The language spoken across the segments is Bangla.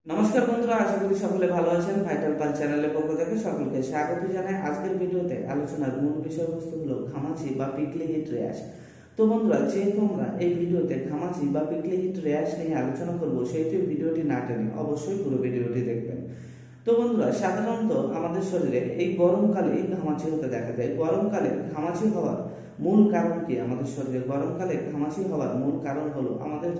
নমস্কার বন্ধুরা, আশা করি সকলে ভালো আছেন। ভাইটাল পাল চ্যানেলের পক্ষ থেকে সকলকে স্বাগত জানাই। আজকের ভিডিওতে আলোচনার মূল বিষয়বস্তু হলো ঘামাচি বা পিকলি হিট র্যাশ। তো বন্ধুরা, যেহেতু আমরা এই ভিডিওতে ঘামাচি বা পিকলি হিট র্যাশ নিয়ে আলোচনা করব, সেহেতু ভিডিওটি না টেনে অবশ্যই পুরো ভিডিওটি দেখবেন। তো বন্ধুরা, সাধারণত আমাদের শরীরে এই গরমকালে ঘামাচি হতে দেখা যায়। গরমকালে ঘামাচি হওয়ার মূল কারণ কি? আমাদের শরীরে গরমকালে ঘামাচি হওয়ার মূল কারণ হলো আমাদের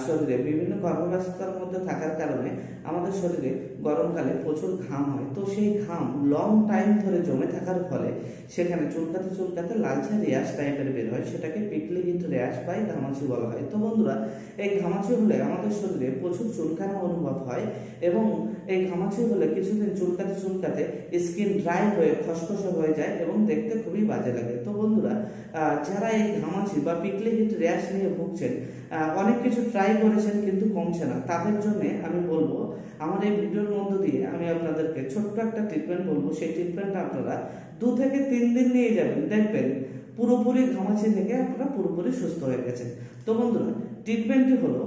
শরীরে বিভিন্ন কর্মব্যস্ততার মধ্যে থাকার কারণে আমাদের শরীরে গরমকালে প্রচুর ঘাম হয়। তো সেই ঘাম লং টাইম ধরে জমে থাকার ফলে সেখানে চুলকাতে চুলকাতে লালচে র্যাশ টাইপের বের হয়, সেটাকে পিকলি হিট র্যাশ বা ঘামাচি বলা হয়। তো বন্ধুরা, এই ঘামাচি হলে আমাদের শরীরে প্রচুর চুলকানো অনুভব হয় এবং এই ঘামাচি হলে কিছুদিন চুলকাতে চুলকাতে স্কিন ড্রাই হয়ে খসখসে হয়ে যায় এবং দেখতে খুবই বাজে লাগে। তো বন্ধুরা, যারা এই ঘামাচি বা পিকলি হিট র্যাশ নিয়ে ভুগছেন, অনেক কিছু ট্রাই করেছেন কিন্তু কমছে না, তাদের জন্য আমি বলবো, আমার এই ভিডিওর মধ্য দিয়ে আমি আপনাদেরকে ছোট্ট একটা ট্রিটমেন্ট বলবো। সেই ট্রিটমেন্টটা আপনারা 2 থেকে 3 দিন নিয়ে যাবেন, দেখবেন পুরোপুরি ঘামাচি থেকে আপনারা পুরোপুরি সুস্থ হয়ে গেছেন। তো বন্ধুরা, ট্রিটমেন্টটি হলো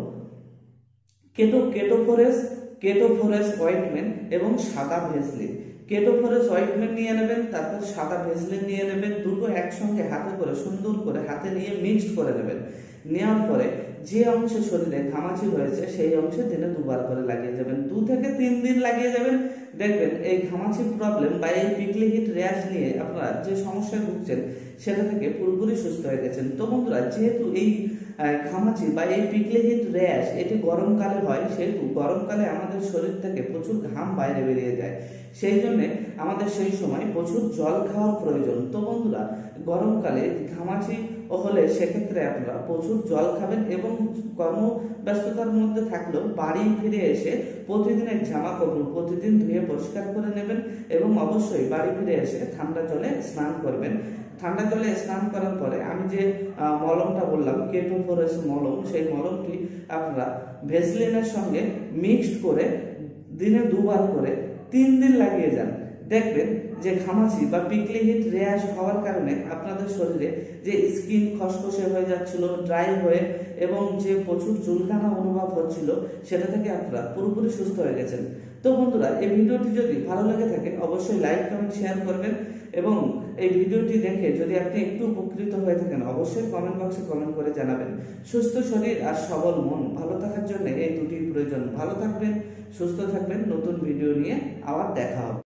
কেটোফোরেস অয়েন্টমেন্ট এবং সাদা ভেসলিন। কেটোফোরেস অয়েন্টমেন্ট নিয়ে নেবেন, তারপর সাদা ভেসলিন নিয়ে নেবেন। দুটো একসঙ্গে হাতে করে সুন্দর করে হাতে নিয়ে মিক্সড করে নেবেন। নেওয়ার পরে যে অংশে শরীরে ঘামাচি হয়েছে সেই অংশে দিনে 2 বার করে লাগিয়ে যাবেন। 2 থেকে 3 দিন লাগিয়ে যাবেন, দেখবেন এই ঘামাচি প্রবলেম বা এই পিকলি হিট র্যাশ নিয়ে আপনারা যে সমস্যায় ভুগছেন সেটা থেকে পুরোপুরি সুস্থ হয়ে গেছেন। তো বন্ধুরা, যেহেতু এই ঘামাচি বা এই পিকলি হিট র্যাশ এটি গরমকালে হয়, সেহেতু গরমকালে আমাদের শরীর থেকে প্রচুর ঘাম বাইরে বেরিয়ে যায়, সেই জন্যে আমাদের সেই সময় প্রচুর জল খাওয়ার প্রয়োজন। তো বন্ধুরা, গরমকালে ঘামাচি হলে সেক্ষেত্রে আপনারা প্রচুর জল খাবেন এবং কর্মব্যস্ততার মধ্যে থাকলেও বাড়ি ফিরে এসে প্রতিদিনের জামা কাপড় প্রতিদিন ধুয়ে পরিষ্কার করে নেবেন এবং অবশ্যই বাড়ি ফিরে এসে ঠান্ডা জলে স্নান করবেন। ঠান্ডা জলে স্নান করার পরে আমি যে মলমটা বললাম, কেটোফোরেস মলম, সেই মলমটি আপনারা ভেসলিনের সঙ্গে মিক্সড করে দিনে 2 বার করে 3 দিন লাগিয়ে যান। দেখবেন যে ঘামাচি বা পিকলি হিট র্যাশ হওয়ার কারণে আপনাদের শরীরে যে স্কিন খসখসে হয়ে যাচ্ছিল, ড্রাই হয়ে এবং যে প্রচুর চুলকানা অনুভব হচ্ছিল, সেটা থেকে আপনারা পুরোপুরি সুস্থ হয়ে গেছেন। তো বন্ধুরা, এই ভিডিওটি যদি ভালো লেগে থাকে অবশ্যই লাইক কমেন্ট শেয়ার করবেন এবং এই ভিডিওটি দেখে যদি আপনি একটু উপকৃত হয়ে থাকেন অবশ্যই কমেন্ট বক্সে কমেন্ট করে জানাবেন। সুস্থ শরীর আর সবল মন ভালো থাকার জন্য এই দুটির প্রয়োজন। ভালো থাকবেন, সুস্থ থাকবেন। নতুন ভিডিও নিয়ে আবার দেখা হবে।